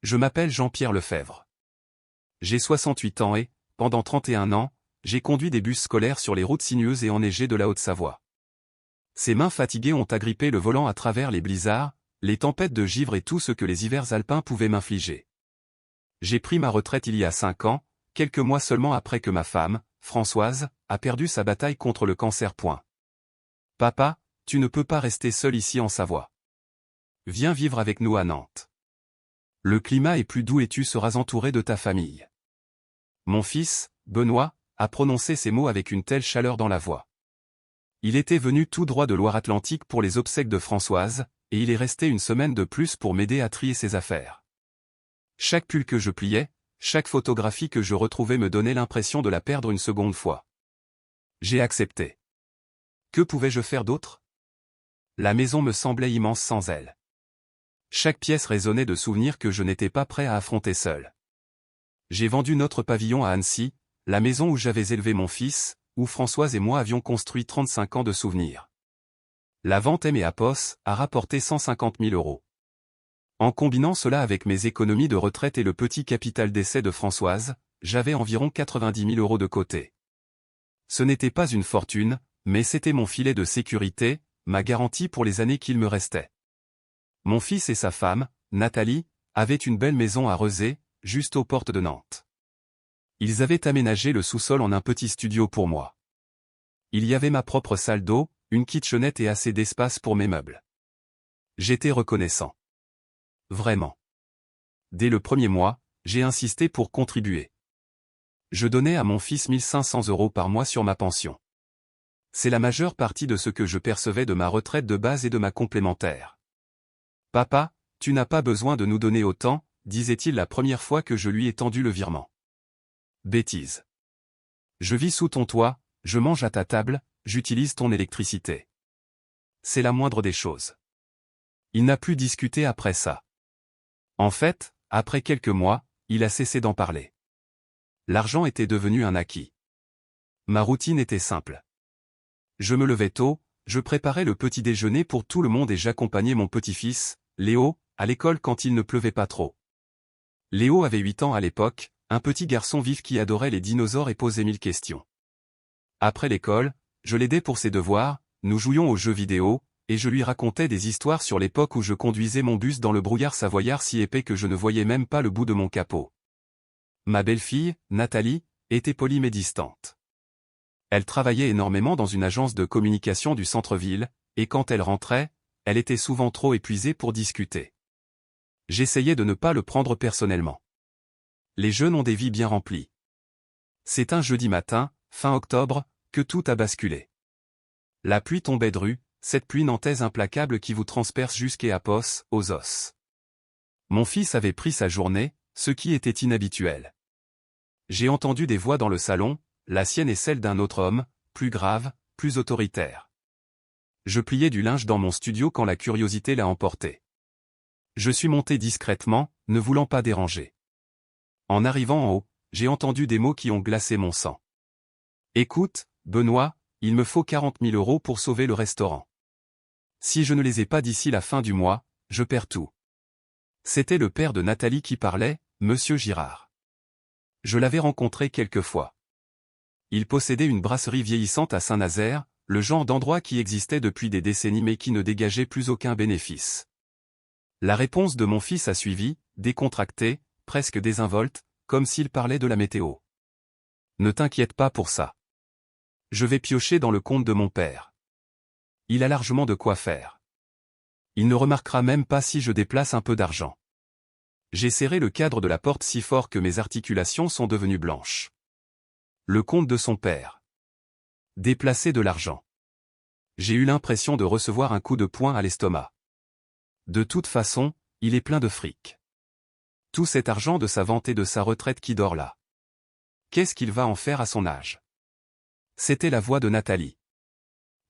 Je m'appelle Jean-Pierre Lefebvre. J'ai 68 ans et, pendant 31 ans, j'ai conduit des bus scolaires sur les routes sinueuses et enneigées de la Haute-Savoie. Ces mains fatiguées ont agrippé le volant à travers les blizzards, les tempêtes de givre et tout ce que les hivers alpins pouvaient m'infliger. J'ai pris ma retraite il y a 5 ans, quelques mois seulement après que ma femme, Françoise, a perdu sa bataille contre le cancer. Papa, tu ne peux pas rester seul ici en Savoie. Viens vivre avec nous à Nantes. Le climat est plus doux et tu seras entouré de ta famille. Mon fils, Benoît, a prononcé ces mots avec une telle chaleur dans la voix. Il était venu tout droit de Loire-Atlantique pour les obsèques de Françoise, et il est resté une semaine de plus pour m'aider à trier ses affaires. Chaque pull que je pliais, chaque photographie que je retrouvais me donnait l'impression de la perdre une seconde fois. J'ai accepté. Que pouvais-je faire d'autre? La maison me semblait immense sans elle. Chaque pièce résonnait de souvenirs que je n'étais pas prêt à affronter seul. J'ai vendu notre pavillon à Annecy, la maison où j'avais élevé mon fils, où Françoise et moi avions construit 35 ans de souvenirs. La vente à Pos a rapporté 150 000 €. En combinant cela avec mes économies de retraite et le petit capital d'essai de Françoise, j'avais environ 90 000 € de côté. Ce n'était pas une fortune, mais c'était mon filet de sécurité, ma garantie pour les années qu'il me restait. Mon fils et sa femme, Nathalie, avaient une belle maison à Rezé, juste aux portes de Nantes. Ils avaient aménagé le sous-sol en un petit studio pour moi. Il y avait ma propre salle d'eau, une kitchenette et assez d'espace pour mes meubles. J'étais reconnaissant. Vraiment. Dès le premier mois, j'ai insisté pour contribuer. Je donnais à mon fils 1 500 € par mois sur ma pension. C'est la majeure partie de ce que je percevais de ma retraite de base et de ma complémentaire. Papa, tu n'as pas besoin de nous donner autant, disait-il la première fois que je lui ai tendu le virement. Bêtise. Je vis sous ton toit, je mange à ta table, j'utilise ton électricité. C'est la moindre des choses. Il n'a plus discuté après ça. En fait, après quelques mois, il a cessé d'en parler. L'argent était devenu un acquis. Ma routine était simple. Je me levais tôt, je préparais le petit déjeuner pour tout le monde et j'accompagnais mon petit-fils, Léo, à l'école quand il ne pleuvait pas trop. Léo avait 8 ans à l'époque, un petit garçon vif qui adorait les dinosaures et posait 1000 questions. Après l'école, je l'aidais pour ses devoirs, nous jouions aux jeux vidéo, et je lui racontais des histoires sur l'époque où je conduisais mon bus dans le brouillard savoyard si épais que je ne voyais même pas le bout de mon capot. Ma belle-fille, Nathalie, était polie mais distante. Elle travaillait énormément dans une agence de communication du centre-ville, et quand elle rentrait, elle était souvent trop épuisée pour discuter. J'essayais de ne pas le prendre personnellement. Les jeunes ont des vies bien remplies. C'est un jeudi matin, fin octobre, que tout a basculé. La pluie tombait dru, cette pluie nantaise implacable qui vous transperce jusqu'à Pos, aux os. Mon fils avait pris sa journée, ce qui était inhabituel. J'ai entendu des voix dans le salon, la sienne et celle d'un autre homme, plus grave, plus autoritaire. Je pliais du linge dans mon studio quand la curiosité l'a emporté. Je suis monté discrètement, ne voulant pas déranger. En arrivant en haut, j'ai entendu des mots qui ont glacé mon sang. Écoute, Benoît, il me faut 40 000 € pour sauver le restaurant. Si je ne les ai pas d'ici la fin du mois, je perds tout. C'était le père de Nathalie qui parlait, Monsieur Girard. Je l'avais rencontré quelques fois. Il possédait une brasserie vieillissante à Saint-Nazaire, le genre d'endroit qui existait depuis des décennies mais qui ne dégageait plus aucun bénéfice. La réponse de mon fils a suivi, décontractée, presque désinvolte, comme s'il parlait de la météo. Ne t'inquiète pas pour ça. Je vais piocher dans le compte de mon père. Il a largement de quoi faire. Il ne remarquera même pas si je déplace un peu d'argent. J'ai serré le cadre de la porte si fort que mes articulations sont devenues blanches. Le compte de son père. Déplacer de l'argent. J'ai eu l'impression de recevoir un coup de poing à l'estomac. De toute façon, il est plein de fric. Tout cet argent de sa vente et de sa retraite qui dort là. Qu'est-ce qu'il va en faire à son âge? C'était la voix de Nathalie.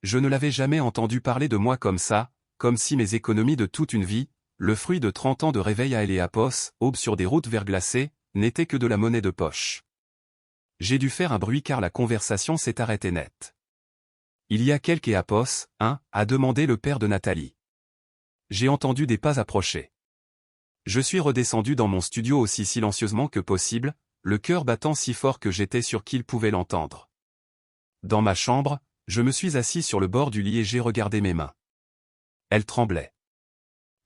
Je ne l'avais jamais entendu parler de moi comme ça, comme si mes économies de toute une vie, le fruit de 30 ans de réveil à Pos, aube sur des routes verglacées, n'étaient que de la monnaie de poche. J'ai dû faire un bruit car la conversation s'est arrêtée net. Il y a quelques Pos, a demandé le père de Nathalie. J'ai entendu des pas approcher. Je suis redescendu dans mon studio aussi silencieusement que possible, le cœur battant si fort que j'étais sûr qu'il pouvait l'entendre. Dans ma chambre, je me suis assis sur le bord du lit et j'ai regardé mes mains. Elles tremblaient.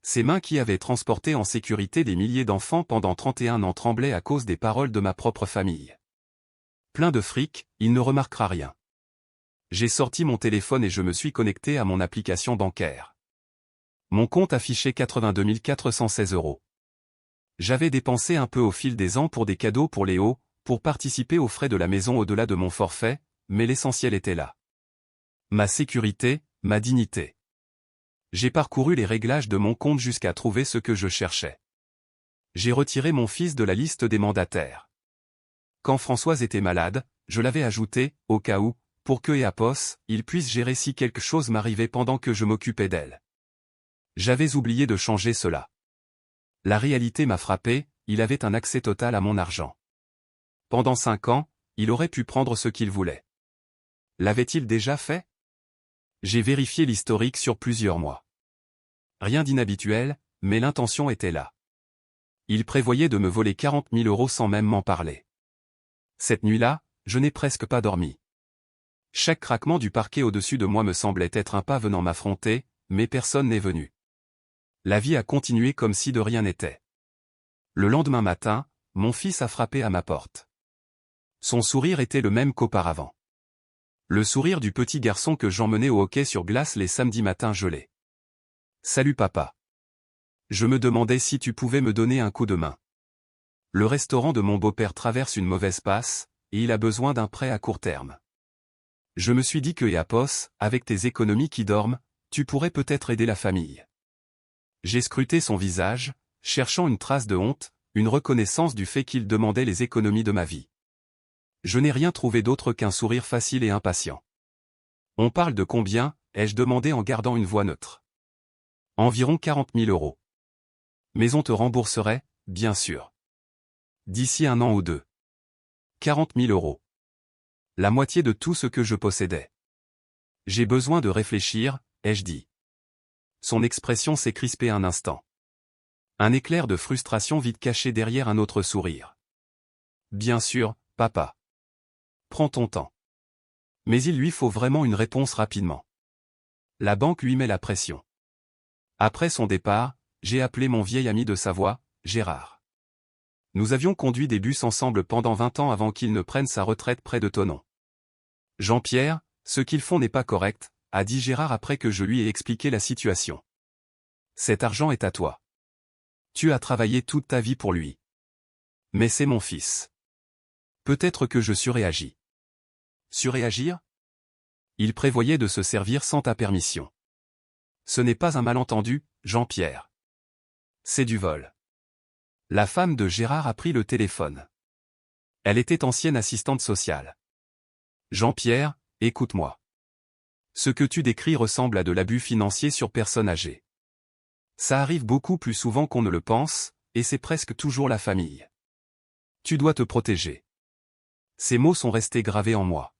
Ces mains qui avaient transporté en sécurité des milliers d'enfants pendant 31 ans tremblaient à cause des paroles de ma propre famille. Plein de fric, il ne remarquera rien. J'ai sorti mon téléphone et je me suis connecté à mon application bancaire. Mon compte affichait 82 416 €. J'avais dépensé un peu au fil des ans pour des cadeaux pour Léo, pour participer aux frais de la maison au-delà de mon forfait, mais l'essentiel était là. Ma sécurité, ma dignité. J'ai parcouru les réglages de mon compte jusqu'à trouver ce que je cherchais. J'ai retiré mon fils de la liste des mandataires. Quand Françoise était malade, je l'avais ajouté, au cas où, pour que Eapos, il puisse gérer si quelque chose m'arrivait pendant que je m'occupais d'elle. J'avais oublié de changer cela. La réalité m'a frappé, il avait un accès total à mon argent. Pendant 5 ans, il aurait pu prendre ce qu'il voulait. L'avait-il déjà fait? J'ai vérifié l'historique sur plusieurs mois. Rien d'inhabituel, mais l'intention était là. Il prévoyait de me voler 40 000 € sans même m'en parler. Cette nuit-là, je n'ai presque pas dormi. Chaque craquement du parquet au-dessus de moi me semblait être un pas venant m'affronter, mais personne n'est venu. La vie a continué comme si de rien n'était. Le lendemain matin, mon fils a frappé à ma porte. Son sourire était le même qu'auparavant. Le sourire du petit garçon que j'emmenais au hockey sur glace les samedis matins gelés. « Salut papa. Je me demandais si tu pouvais me donner un coup de main. Le restaurant de mon beau-père traverse une mauvaise passe, et il a besoin d'un prêt à court terme. Je me suis dit que Eapos, avec tes économies qui dorment, tu pourrais peut-être aider la famille. » J'ai scruté son visage, cherchant une trace de honte, une reconnaissance du fait qu'il demandait les économies de ma vie. Je n'ai rien trouvé d'autre qu'un sourire facile et impatient. « On parle de combien ?» ai-je demandé en gardant une voix neutre. « Environ 40 000 €. Mais on te rembourserait, bien sûr. D'ici 1 an ou 2. 40 000 €. La moitié de tout ce que je possédais. J'ai besoin de réfléchir, ai-je dit. Son expression s'est crispée un instant. Un éclair de frustration vite caché derrière un autre sourire. Bien sûr, papa. Prends ton temps. Mais il lui faut vraiment une réponse rapidement. La banque lui met la pression. Après son départ, j'ai appelé mon vieil ami de Savoie, Gérard. Nous avions conduit des bus ensemble pendant 20 ans avant qu'il ne prenne sa retraite près de Thonon. Jean-Pierre, ce qu'ils font n'est pas correct, a dit Gérard après que je lui ai expliqué la situation. Cet argent est à toi. Tu as travaillé toute ta vie pour lui. Mais c'est mon fils. Peut-être que je surréagis. Surréagir? Il prévoyait de se servir sans ta permission. Ce n'est pas un malentendu, Jean-Pierre. C'est du vol. La femme de Gérard a pris le téléphone. Elle était ancienne assistante sociale. Jean-Pierre, écoute-moi. Ce que tu décris ressemble à de l'abus financier sur personnes âgées. Ça arrive beaucoup plus souvent qu'on ne le pense, et c'est presque toujours la famille. Tu dois te protéger. Ces mots sont restés gravés en moi.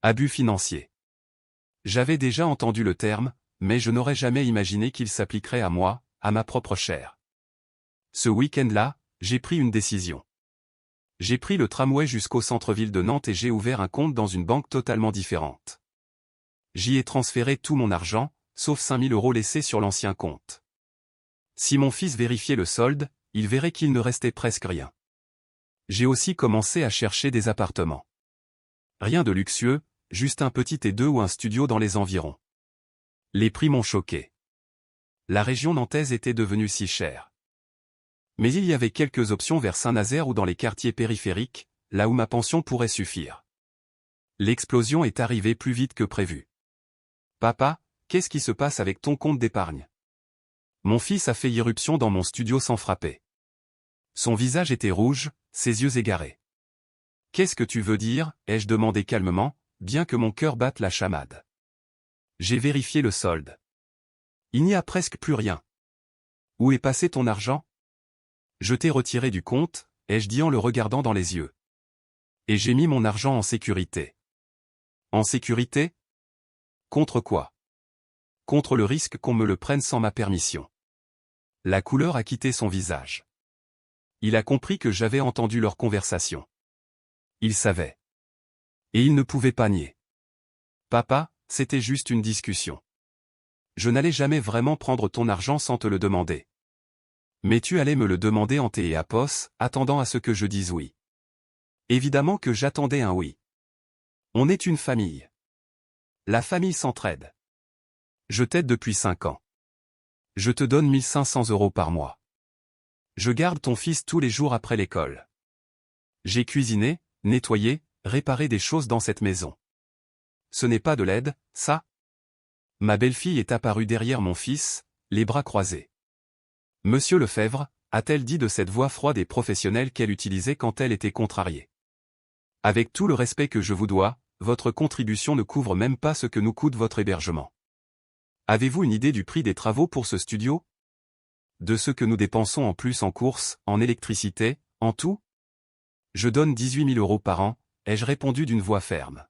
Abus financier. J'avais déjà entendu le terme, mais je n'aurais jamais imaginé qu'il s'appliquerait à moi, à ma propre chair. Ce week-end-là, j'ai pris une décision. J'ai pris le tramway jusqu'au centre-ville de Nantes et j'ai ouvert un compte dans une banque totalement différente. J'y ai transféré tout mon argent, sauf 5 000 € laissés sur l'ancien compte. Si mon fils vérifiait le solde, il verrait qu'il ne restait presque rien. J'ai aussi commencé à chercher des appartements. Rien de luxueux, juste un petit T2 ou un studio dans les environs. Les prix m'ont choqué. La région nantaise était devenue si chère. Mais il y avait quelques options vers Saint-Nazaire ou dans les quartiers périphériques, là où ma pension pourrait suffire. L'explosion est arrivée plus vite que prévu. Papa, qu'est-ce qui se passe avec ton compte d'épargne? Mon fils a fait irruption dans mon studio sans frapper. Son visage était rouge, ses yeux égarés. Qu'est-ce que tu veux dire? Ai-je demandé calmement, bien que mon cœur batte la chamade. J'ai vérifié le solde. Il n'y a presque plus rien. Où est passé ton argent? Je t'ai retiré du compte, ai-je dit en le regardant dans les yeux. Et j'ai mis mon argent en sécurité. En sécurité? Contre quoi? Contre le risque qu'on me le prenne sans ma permission. La couleur a quitté son visage. Il a compris que j'avais entendu leur conversation. Il savait. Et il ne pouvait pas nier. Papa, c'était juste une discussion. Je n'allais jamais vraiment prendre ton argent sans te le demander. Mais tu allais me le demander en thé et à pos, attendant à ce que je dise oui. Évidemment que j'attendais un oui. On est une famille. La famille s'entraide. Je t'aide depuis 5 ans. Je te donne 1500 € par mois. Je garde ton fils tous les jours après l'école. J'ai cuisiné, nettoyé, réparé des choses dans cette maison. Ce n'est pas de l'aide, ça? Ma belle-fille est apparue derrière mon fils, les bras croisés. Monsieur Lefebvre, a-t-elle dit de cette voix froide et professionnelle qu'elle utilisait quand elle était contrariée. Avec tout le respect que je vous dois, votre contribution ne couvre même pas ce que nous coûte votre hébergement. Avez-vous une idée du prix des travaux pour ce studio? De ce que nous dépensons en plus en courses, en électricité, en tout? Je donne 18 000 € par an, ai-je répondu d'une voix ferme.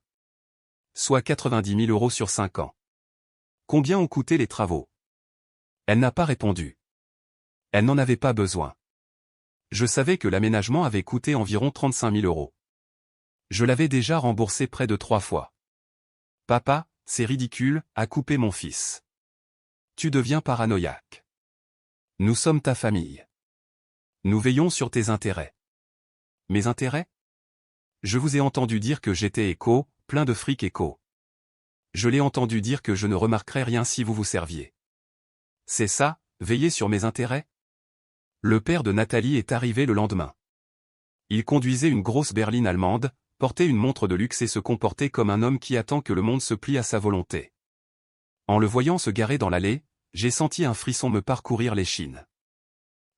Soit 90 000 € sur 5 ans. Combien ont coûté les travaux? Elle n'a pas répondu. Elle n'en avait pas besoin. Je savais que l'aménagement avait coûté environ 35 000 €. Je l'avais déjà remboursé près de 3 fois. Papa, c'est ridicule, a coupé mon fils. Tu deviens paranoïaque. Nous sommes ta famille. Nous veillons sur tes intérêts. Mes intérêts? Je vous ai entendu dire que j'étais éco, plein de fric éco. Je l'ai entendu dire que je ne remarquerais rien si vous vous serviez. C'est ça, veiller sur mes intérêts? Le père de Nathalie est arrivé le lendemain. Il conduisait une grosse berline allemande, portait une montre de luxe et se comportait comme un homme qui attend que le monde se plie à sa volonté. En le voyant se garer dans l'allée, j'ai senti un frisson me parcourir l'échine.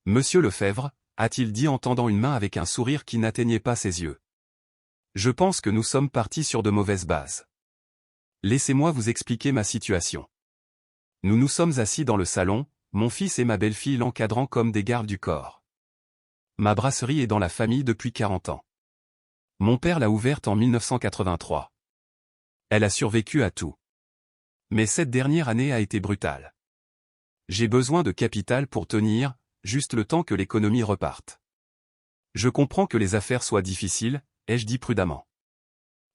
Monsieur Lefebvre, a-t-il dit en tendant une main avec un sourire qui n'atteignait pas ses yeux. Je pense que nous sommes partis sur de mauvaises bases. Laissez-moi vous expliquer ma situation. Nous nous sommes assis dans le salon, mon fils et ma belle-fille l'encadrant comme des gardes du corps. Ma brasserie est dans la famille depuis 40 ans. Mon père l'a ouverte en 1983. Elle a survécu à tout. Mais cette dernière année a été brutale. J'ai besoin de capital pour tenir, juste le temps que l'économie reparte. Je comprends que les affaires soient difficiles, ai-je dit prudemment.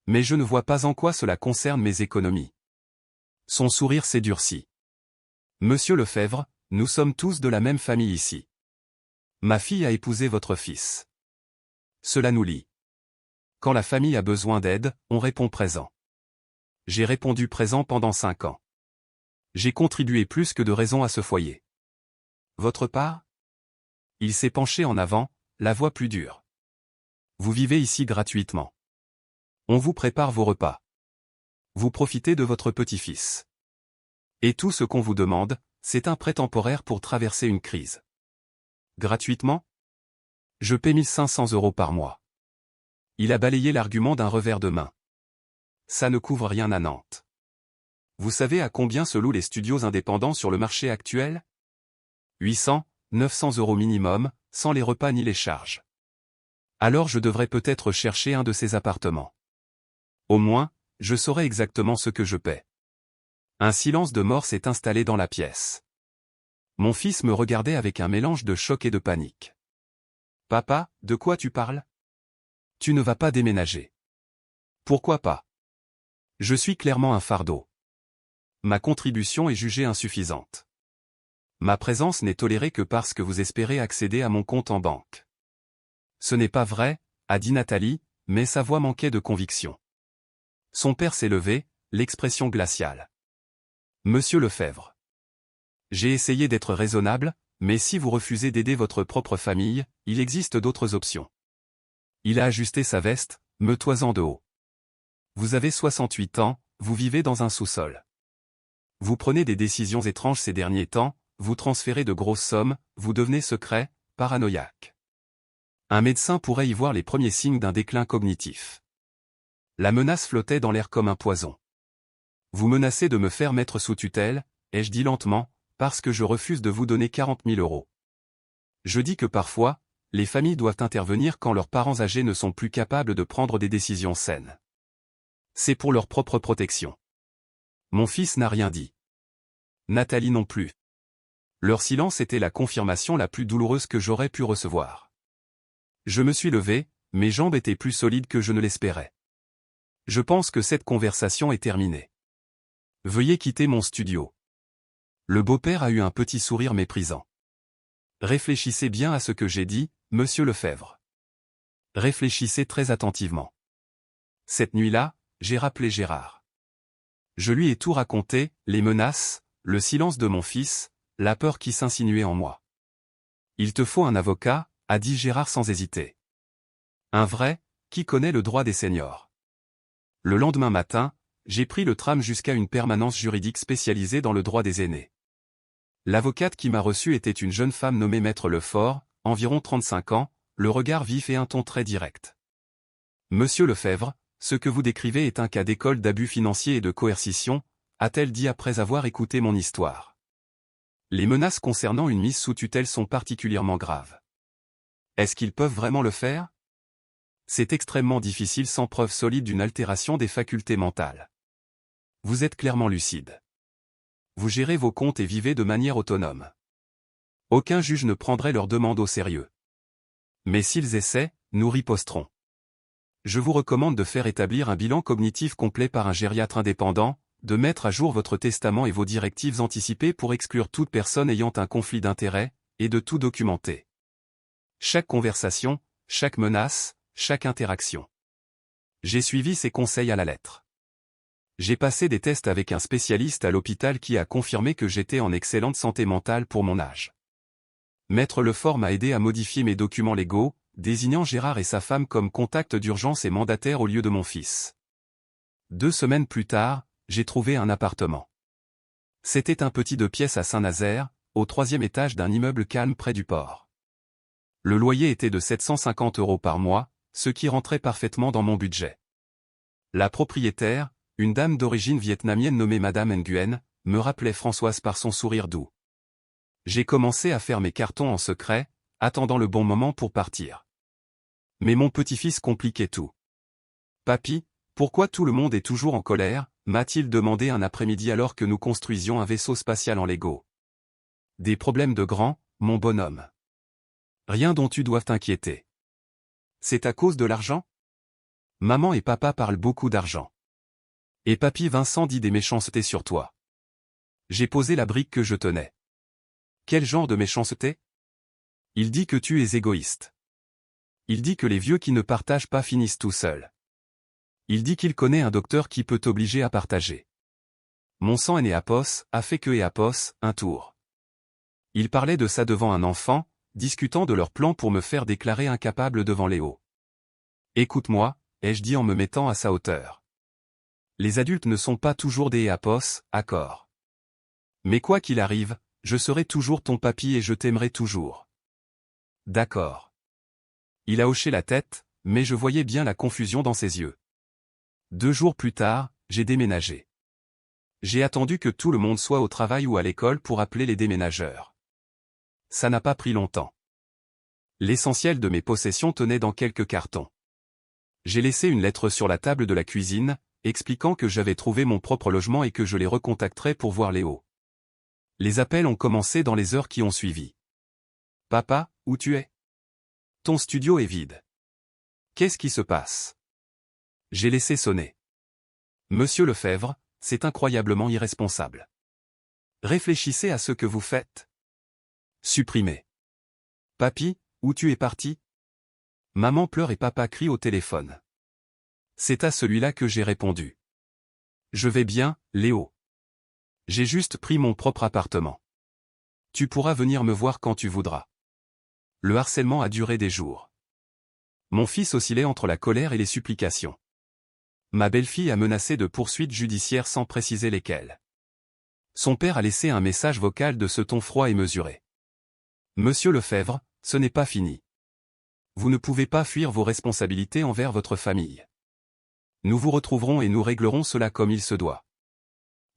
Mais je ne vois pas en quoi cela concerne mes économies. Son sourire s'est durci. Monsieur Lefebvre, nous sommes tous de la même famille ici. Ma fille a épousé votre fils. Cela nous lie. Quand la famille a besoin d'aide, on répond présent. J'ai répondu présent pendant 5 ans. J'ai contribué plus que de raison à ce foyer. Votre part? Il s'est penché en avant, la voix plus dure. Vous vivez ici gratuitement. On vous prépare vos repas. Vous profitez de votre petit-fils. Et tout ce qu'on vous demande, c'est un prêt temporaire pour traverser une crise. Gratuitement? Je paie 1500 € par mois. Il a balayé l'argument d'un revers de main. Ça ne couvre rien à Nantes. Vous savez à combien se louent les studios indépendants sur le marché actuel? 800, 900 € minimum, sans les repas ni les charges. Alors je devrais peut-être chercher un de ces appartements. Au moins, je saurai exactement ce que je paie. Un silence de mort s'est installé dans la pièce. Mon fils me regardait avec un mélange de choc et de panique. Papa, de quoi tu parles? Tu ne vas pas déménager. Pourquoi pas? Je suis clairement un fardeau. Ma contribution est jugée insuffisante. Ma présence n'est tolérée que parce que vous espérez accéder à mon compte en banque. Ce n'est pas vrai, a dit Nathalie, mais sa voix manquait de conviction. Son père s'est levé, l'expression glaciale. Monsieur Lefebvre. J'ai essayé d'être raisonnable, mais si vous refusez d'aider votre propre famille, il existe d'autres options. Il a ajusté sa veste, me toisant de haut. Vous avez 68 ans, vous vivez dans un sous-sol. Vous prenez des décisions étranges ces derniers temps, vous transférez de grosses sommes, vous devenez secret, paranoïaque. Un médecin pourrait y voir les premiers signes d'un déclin cognitif. La menace flottait dans l'air comme un poison. Vous menacez de me faire mettre sous tutelle, ai-je dit lentement, parce que je refuse de vous donner 40 000 €. Je dis que parfois, les familles doivent intervenir quand leurs parents âgés ne sont plus capables de prendre des décisions saines. C'est pour leur propre protection. Mon fils n'a rien dit. Nathalie non plus. Leur silence était la confirmation la plus douloureuse que j'aurais pu recevoir. Je me suis levé, mes jambes étaient plus solides que je ne l'espérais. Je pense que cette conversation est terminée. Veuillez quitter mon studio. Le beau-père a eu un petit sourire méprisant. Réfléchissez bien à ce que j'ai dit, monsieur Lefebvre. Réfléchissez très attentivement. Cette nuit-là, j'ai rappelé Gérard. Je lui ai tout raconté, les menaces, le silence de mon fils, la peur qui s'insinuait en moi. Il te faut un avocat, a dit Gérard sans hésiter. Un vrai, qui connaît le droit des seniors. Le lendemain matin, j'ai pris le tram jusqu'à une permanence juridique spécialisée dans le droit des aînés. L'avocate qui m'a reçu était une jeune femme nommée Maître Lefort, environ 35 ans, le regard vif et un ton très direct. Monsieur Lefebvre, ce que vous décrivez est un cas d'école d'abus financiers et de coercition, a-t-elle dit après avoir écouté mon histoire. Les menaces concernant une mise sous tutelle sont particulièrement graves. Est-ce qu'ils peuvent vraiment le faire? C'est extrêmement difficile sans preuve solide d'une altération des facultés mentales. Vous êtes clairement lucide. Vous gérez vos comptes et vivez de manière autonome. Aucun juge ne prendrait leur demande au sérieux. Mais s'ils essaient, nous riposterons. Je vous recommande de faire établir un bilan cognitif complet par un gériatre indépendant, de mettre à jour votre testament et vos directives anticipées pour exclure toute personne ayant un conflit d'intérêts, et de tout documenter. Chaque conversation, chaque menace, chaque interaction. J'ai suivi ces conseils à la lettre. J'ai passé des tests avec un spécialiste à l'hôpital qui a confirmé que j'étais en excellente santé mentale pour mon âge. Maître Lefort m'a aidé à modifier mes documents légaux, désignant Gérard et sa femme comme contact d'urgence et mandataire au lieu de mon fils. 2 semaines plus tard, j'ai trouvé un appartement. C'était un petit 2 pièces à Saint-Nazaire, au 3e étage d'un immeuble calme près du port. Le loyer était de 750 € par mois, ce qui rentrait parfaitement dans mon budget. La propriétaire, une dame d'origine vietnamienne nommée Madame Nguyen, me rappelait Françoise par son sourire doux. J'ai commencé à faire mes cartons en secret, attendant le bon moment pour partir. Mais mon petit-fils compliquait tout. « Papy, pourquoi tout le monde est toujours en colère ?» m'a-t-il demandé un après-midi alors que nous construisions un vaisseau spatial en Lego. « Des problèmes de grand, mon bonhomme. Rien dont tu doives t'inquiéter. C'est à cause de l'argent ? Maman et papa parlent beaucoup d'argent. Et papy Vincent dit des méchancetés sur toi. J'ai posé la brique que je tenais. Quel genre de méchanceté ? Il dit que tu es égoïste. Il dit que les vieux qui ne partagent pas finissent tout seuls. Il dit qu'il connaît un docteur qui peut t'obliger à partager. Mon sang est né à Pos, a fait que et à Pos, un tour. Il parlait de ça devant un enfant, discutant de leur plan pour me faire déclarer incapable devant Léo. Écoute-moi, ai-je dit en me mettant à sa hauteur. Les adultes ne sont pas toujours des apos, accord. Mais quoi qu'il arrive, je serai toujours ton papy et je t'aimerai toujours. D'accord. Il a hoché la tête, mais je voyais bien la confusion dans ses yeux. 2 jours plus tard, j'ai déménagé. J'ai attendu que tout le monde soit au travail ou à l'école pour appeler les déménageurs. Ça n'a pas pris longtemps. L'essentiel de mes possessions tenait dans quelques cartons. J'ai laissé une lettre sur la table de la cuisine, expliquant que j'avais trouvé mon propre logement et que je les recontacterais pour voir Léo. Les appels ont commencé dans les heures qui ont suivi. « Papa, où tu es ? Ton studio est vide. Qu'est-ce qui se passe ? » J'ai laissé sonner. « Monsieur Lefebvre, c'est incroyablement irresponsable. Réfléchissez à ce que vous faites. Supprimez. Papy, où tu es parti ? Maman pleure et papa crie au téléphone. C'est à celui-là que j'ai répondu. Je vais bien, Léo. J'ai juste pris mon propre appartement. Tu pourras venir me voir quand tu voudras. Le harcèlement a duré des jours. Mon fils oscillait entre la colère et les supplications. Ma belle-fille a menacé de poursuites judiciaires sans préciser lesquelles. Son père a laissé un message vocal de ce ton froid et mesuré. Monsieur Lefebvre, ce n'est pas fini. Vous ne pouvez pas fuir vos responsabilités envers votre famille. Nous vous retrouverons et nous réglerons cela comme il se doit.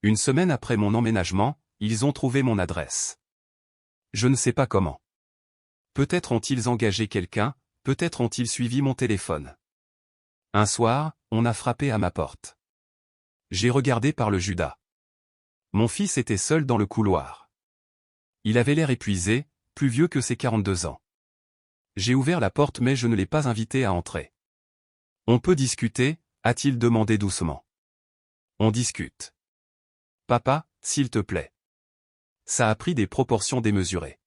1 semaine après mon emménagement, ils ont trouvé mon adresse. Je ne sais pas comment. Peut-être ont-ils engagé quelqu'un, peut-être ont-ils suivi mon téléphone. Un soir, on a frappé à ma porte. J'ai regardé par le Judas. Mon fils était seul dans le couloir. Il avait l'air épuisé, plus vieux que ses 42 ans. J'ai ouvert la porte mais je ne l'ai pas invité à entrer. On peut discuter, a-t-il demandé doucement. On discute. Papa, s'il te plaît. Ça a pris des proportions démesurées.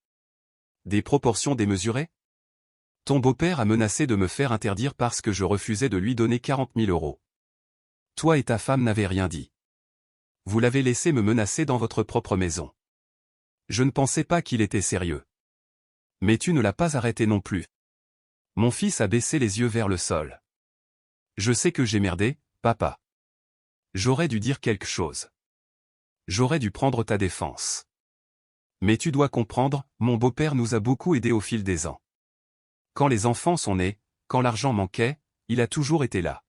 Des proportions démesurées? Ton beau-père a menacé de me faire interdire parce que je refusais de lui donner 40 000 euros. Toi et ta femme n'avez rien dit. Vous l'avez laissé me menacer dans votre propre maison. Je ne pensais pas qu'il était sérieux. Mais tu ne l'as pas arrêté non plus. Mon fils a baissé les yeux vers le sol. Je sais que j'ai merdé, papa. J'aurais dû dire quelque chose. J'aurais dû prendre ta défense. Mais tu dois comprendre, mon beau-père nous a beaucoup aidés au fil des ans. Quand les enfants sont nés, quand l'argent manquait, il a toujours été là.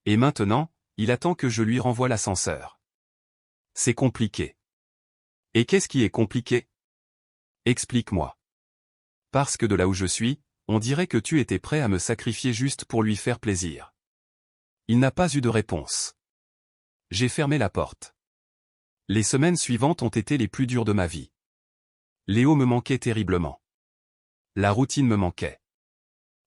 Et maintenant, il attend que je lui renvoie l'ascenseur. C'est compliqué. Et qu'est-ce qui est compliqué? Explique-moi. Parce que de là où je suis, on dirait que tu étais prêt à me sacrifier juste pour lui faire plaisir. Il n'a pas eu de réponse. J'ai fermé la porte. Les semaines suivantes ont été les plus dures de ma vie. Léo me manquait terriblement. La routine me manquait.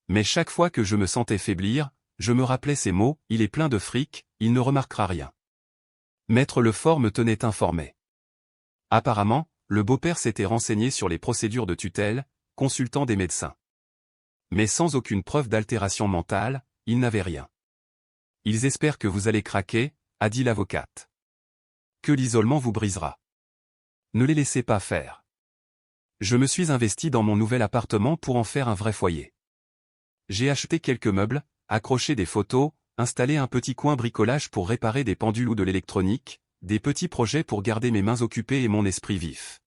Mais chaque fois que je me sentais faiblir, je me rappelais ces mots, il est plein de fric, il ne remarquera rien. Maître Lefort me tenait informé. Apparemment, le beau-père s'était renseigné sur les procédures de tutelle, consultant des médecins. Mais sans aucune preuve d'altération mentale, il n'avait rien. Ils espèrent que vous allez craquer, a dit l'avocate. Que l'isolement vous brisera. Ne les laissez pas faire. Je me suis investi dans mon nouvel appartement pour en faire un vrai foyer. J'ai acheté quelques meubles, accroché des photos, installé un petit coin bricolage pour réparer des pendules ou de l'électronique, des petits projets pour garder mes mains occupées et mon esprit vif.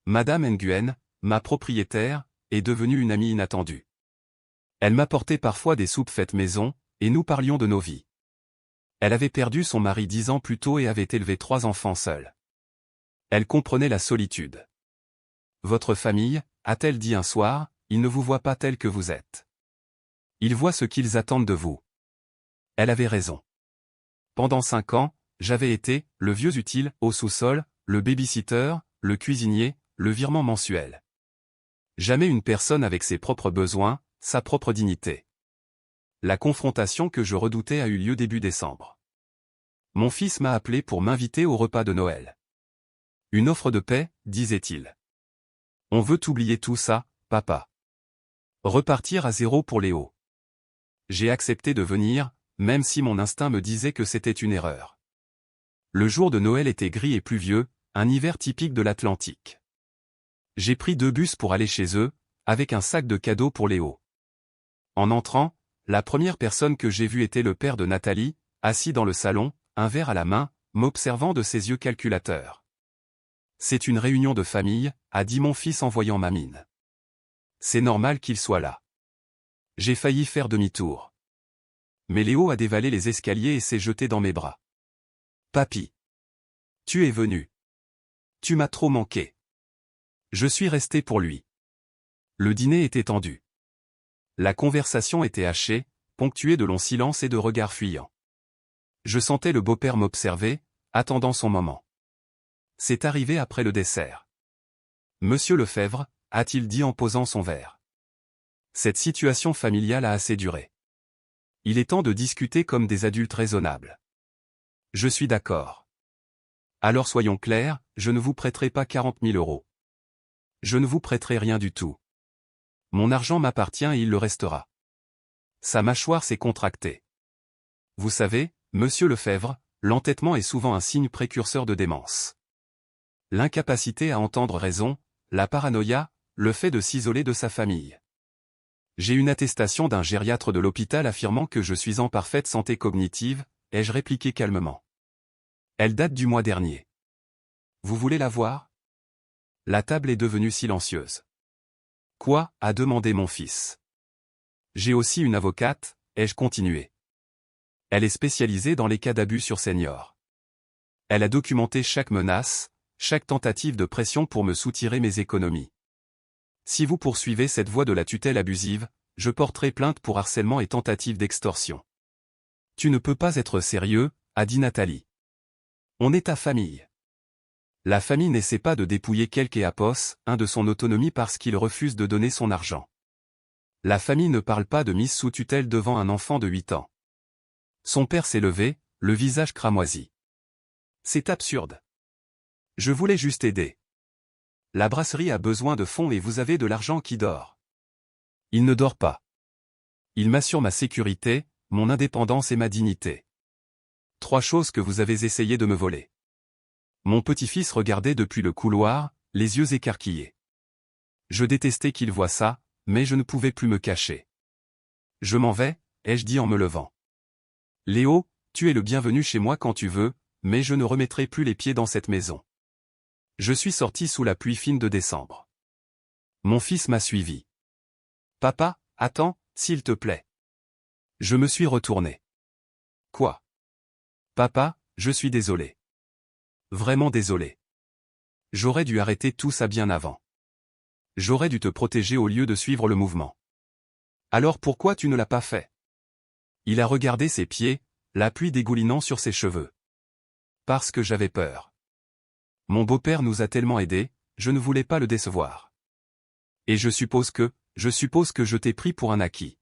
Madame Nguyen, ma propriétaire, est devenue une amie inattendue. Elle m'apportait parfois des soupes faites maison, et nous parlions de nos vies. Elle avait perdu son mari 10 ans plus tôt et avait élevé 3 enfants seuls. Elle comprenait la solitude. Votre famille, a-t-elle dit un soir, ils ne vous voient pas tel que vous êtes. Ils voient ce qu'ils attendent de vous. Elle avait raison. Pendant 5 ans, j'avais été, le vieux utile, au sous-sol, le baby-sitter, le cuisinier, le virement mensuel. Jamais une personne avec ses propres besoins, sa propre dignité. La confrontation que je redoutais a eu lieu début décembre. Mon fils m'a appelé pour m'inviter au repas de Noël. Une offre de paix, disait-il. On veut oublier tout ça, papa. Repartir à zéro pour Léo. J'ai accepté de venir, même si mon instinct me disait que c'était une erreur. Le jour de Noël était gris et pluvieux, un hiver typique de l'Atlantique. J'ai pris 2 bus pour aller chez eux, avec un sac de cadeaux pour Léo. En entrant, la première personne que j'ai vue était le père de Nathalie, assis dans le salon, un verre à la main, m'observant de ses yeux calculateurs. C'est une réunion de famille, a dit mon fils en voyant ma mine. C'est normal qu'il soit là. J'ai failli faire demi-tour. Mais Léo a dévalé les escaliers et s'est jeté dans mes bras. Papy. Tu es venu. Tu m'as trop manqué. Je suis resté pour lui. Le dîner était tendu. La conversation était hachée, ponctuée de longs silences et de regards fuyants. Je sentais le beau-père m'observer, attendant son moment. C'est arrivé après le dessert. Monsieur Lefebvre, a-t-il dit en posant son verre. Cette situation familiale a assez duré. Il est temps de discuter comme des adultes raisonnables. Je suis d'accord. Alors soyons clairs, je ne vous prêterai pas 40 000 euros. Je ne vous prêterai rien du tout. Mon argent m'appartient et il le restera. Sa mâchoire s'est contractée. Vous savez, monsieur Lefebvre, l'entêtement est souvent un signe précurseur de démence. L'incapacité à entendre raison, la paranoïa, le fait de s'isoler de sa famille. J'ai une attestation d'un gériatre de l'hôpital affirmant que je suis en parfaite santé cognitive, ai-je répliqué calmement. Elle date du mois dernier. Vous voulez la voir? La table est devenue silencieuse. Quoi? A demandé mon fils. J'ai aussi une avocate, ai-je continué. Elle est spécialisée dans les cas d'abus sur seniors. Elle a documenté chaque menace, chaque tentative de pression pour me soutirer mes économies. Si vous poursuivez cette voie de la tutelle abusive, je porterai plainte pour harcèlement et tentative d'extorsion. Tu ne peux pas être sérieux, a dit Nathalie. On est ta famille. La famille n'essaie pas de dépouiller quelque Éapos, de son autonomie parce qu'il refuse de donner son argent. La famille ne parle pas de mise sous tutelle devant un enfant de 8 ans. Son père s'est levé, le visage cramoisi. C'est absurde. Je voulais juste aider. La brasserie a besoin de fonds et vous avez de l'argent qui dort. Il ne dort pas. Il m'assure ma sécurité, mon indépendance et ma dignité. 3 choses que vous avez essayé de me voler. Mon petit-fils regardait depuis le couloir, les yeux écarquillés. Je détestais qu'il voie ça, mais je ne pouvais plus me cacher. Je m'en vais, ai-je dit en me levant. Léo, tu es le bienvenu chez moi quand tu veux, mais je ne remettrai plus les pieds dans cette maison. Je suis sorti sous la pluie fine de décembre. Mon fils m'a suivi. Papa, attends, s'il te plaît. Je me suis retourné. Quoi? Papa, je suis désolé. Vraiment désolé. J'aurais dû arrêter tout ça bien avant. J'aurais dû te protéger au lieu de suivre le mouvement. Alors pourquoi tu ne l'as pas fait? Il a regardé ses pieds, la pluie dégoulinant sur ses cheveux. Parce que j'avais peur. Mon beau-père nous a tellement aidés, je ne voulais pas le décevoir. Et je suppose que je t'ai pris pour un acquis.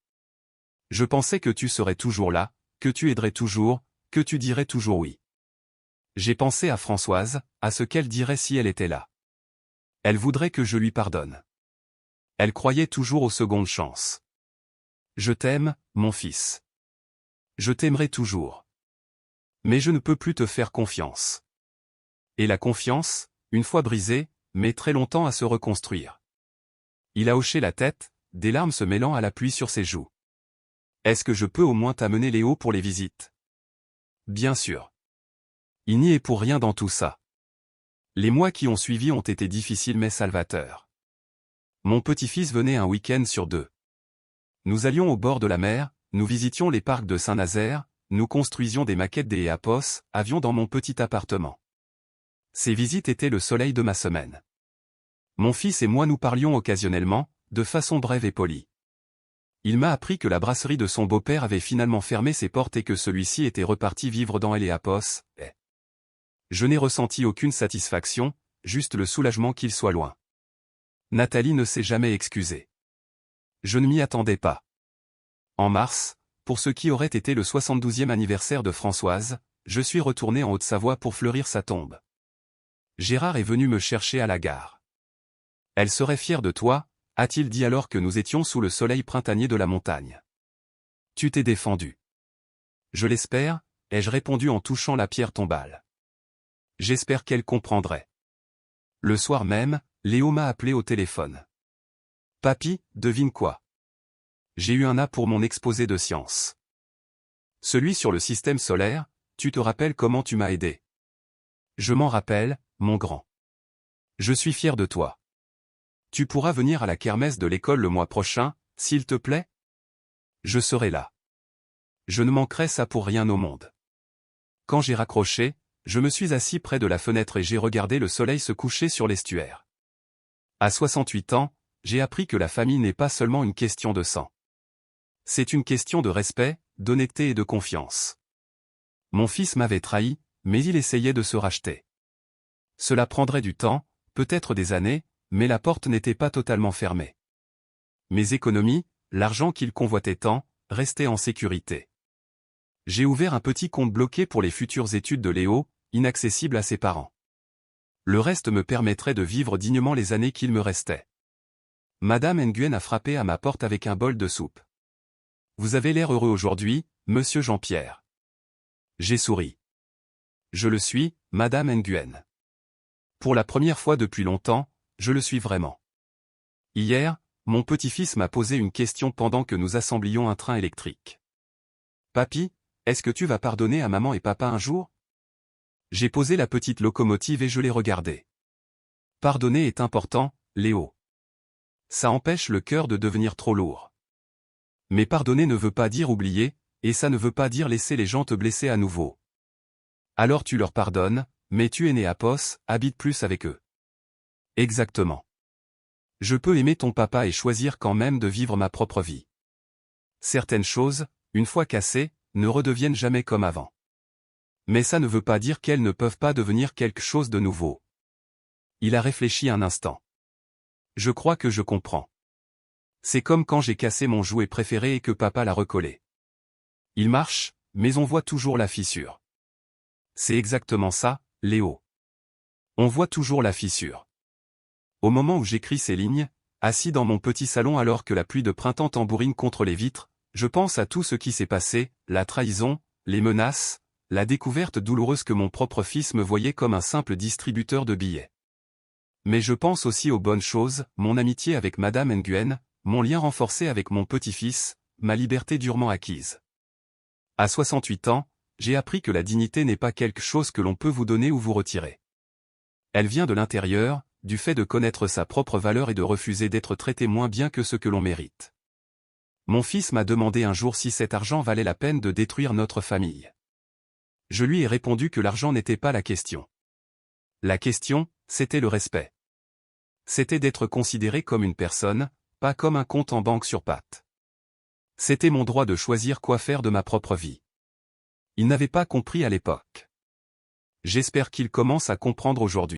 Je pensais que tu serais toujours là, que tu aiderais toujours, que tu dirais toujours oui. J'ai pensé à Françoise, à ce qu'elle dirait si elle était là. Elle voudrait que je lui pardonne. Elle croyait toujours aux secondes chances. Je t'aime, mon fils. Je t'aimerai toujours. Mais je ne peux plus te faire confiance. Et la confiance, une fois brisée, met très longtemps à se reconstruire. Il a hoché la tête, des larmes se mêlant à la pluie sur ses joues. Est-ce que je peux au moins t'amener Léo pour les visites? Bien sûr. Il n'y est pour rien dans tout ça. Les mois qui ont suivi ont été difficiles mais salvateurs. Mon petit-fils venait un week-end sur 2. Nous allions au bord de la mer, nous visitions les parcs de Saint-Nazaire, nous construisions des maquettes des Éapos, avions dans mon petit appartement. Ces visites étaient le soleil de ma semaine. Mon fils et moi nous parlions occasionnellement, de façon brève et polie. Il m'a appris que la brasserie de son beau-père avait finalement fermé ses portes et que celui-ci était reparti vivre dans Éapos. Je n'ai ressenti aucune satisfaction, juste le soulagement qu'il soit loin. Nathalie ne s'est jamais excusée. Je ne m'y attendais pas. En mars, pour ce qui aurait été le 72e anniversaire de Françoise, je suis retourné en Haute-Savoie pour fleurir sa tombe. Gérard est venu me chercher à la gare. Elle serait fière de toi, a-t-il dit alors que nous étions sous le soleil printanier de la montagne. Tu t'es défendu. Je l'espère, ai-je répondu en touchant la pierre tombale. J'espère qu'elle comprendrait. Le soir même, Léo m'a appelé au téléphone. Papy, devine quoi? J'ai eu un A pour mon exposé de science. Celui sur le système solaire, tu te rappelles comment tu m'as aidé? Je m'en rappelle, mon grand. Je suis fier de toi. Tu pourras venir à la kermesse de l'école le mois prochain, s'il te plaît? Je serai là. Je ne manquerai ça pour rien au monde. Quand j'ai raccroché, je me suis assis près de la fenêtre et j'ai regardé le soleil se coucher sur l'estuaire. À 68 ans, j'ai appris que la famille n'est pas seulement une question de sang. C'est une question de respect, d'honnêteté et de confiance. Mon fils m'avait trahi, mais il essayait de se racheter. Cela prendrait du temps, peut-être des années, mais la porte n'était pas totalement fermée. Mes économies, l'argent qu'il convoitait tant, restaient en sécurité. J'ai ouvert un petit compte bloqué pour les futures études de Léo, inaccessible à ses parents. Le reste me permettrait de vivre dignement les années qu'il me restait. Madame Nguyen a frappé à ma porte avec un bol de soupe. Vous avez l'air heureux aujourd'hui, monsieur Jean-Pierre. J'ai souri. Je le suis, Madame Nguyen. Pour la première fois depuis longtemps, je le suis vraiment. Hier, mon petit-fils m'a posé une question pendant que nous assemblions un train électrique. Papy, est-ce que tu vas pardonner à maman et papa un jour? J'ai posé la petite locomotive et je l'ai regardée. Pardonner est important, Léo. Ça empêche le cœur de devenir trop lourd. Mais pardonner ne veut pas dire oublier, et ça ne veut pas dire laisser les gens te blesser à nouveau. Alors tu leur pardonnes, mais tu es né à Pos, habite plus avec eux. Exactement. Je peux aimer ton papa et choisir quand même de vivre ma propre vie. Certaines choses, une fois cassées, ne redeviennent jamais comme avant. Mais ça ne veut pas dire qu'elles ne peuvent pas devenir quelque chose de nouveau. Il a réfléchi un instant. Je crois que je comprends. C'est comme quand j'ai cassé mon jouet préféré et que papa l'a recollé. Il marche, mais on voit toujours la fissure. C'est exactement ça, Léo. On voit toujours la fissure. Au moment où j'écris ces lignes, assis dans mon petit salon alors que la pluie de printemps tambourine contre les vitres, je pense à tout ce qui s'est passé, la trahison, les menaces, la découverte douloureuse que mon propre fils me voyait comme un simple distributeur de billets. Mais je pense aussi aux bonnes choses, mon amitié avec Madame Nguyen, mon lien renforcé avec mon petit-fils, ma liberté durement acquise. À 68 ans, j'ai appris que la dignité n'est pas quelque chose que l'on peut vous donner ou vous retirer. Elle vient de l'intérieur, du fait de connaître sa propre valeur et de refuser d'être traité moins bien que ce que l'on mérite. Mon fils m'a demandé un jour si cet argent valait la peine de détruire notre famille. Je lui ai répondu que l'argent n'était pas la question. La question, c'était le respect. C'était d'être considéré comme une personne, pas comme un compte en banque sur pattes. C'était mon droit de choisir quoi faire de ma propre vie. Il n'avait pas compris à l'époque. J'espère qu'il commence à comprendre aujourd'hui.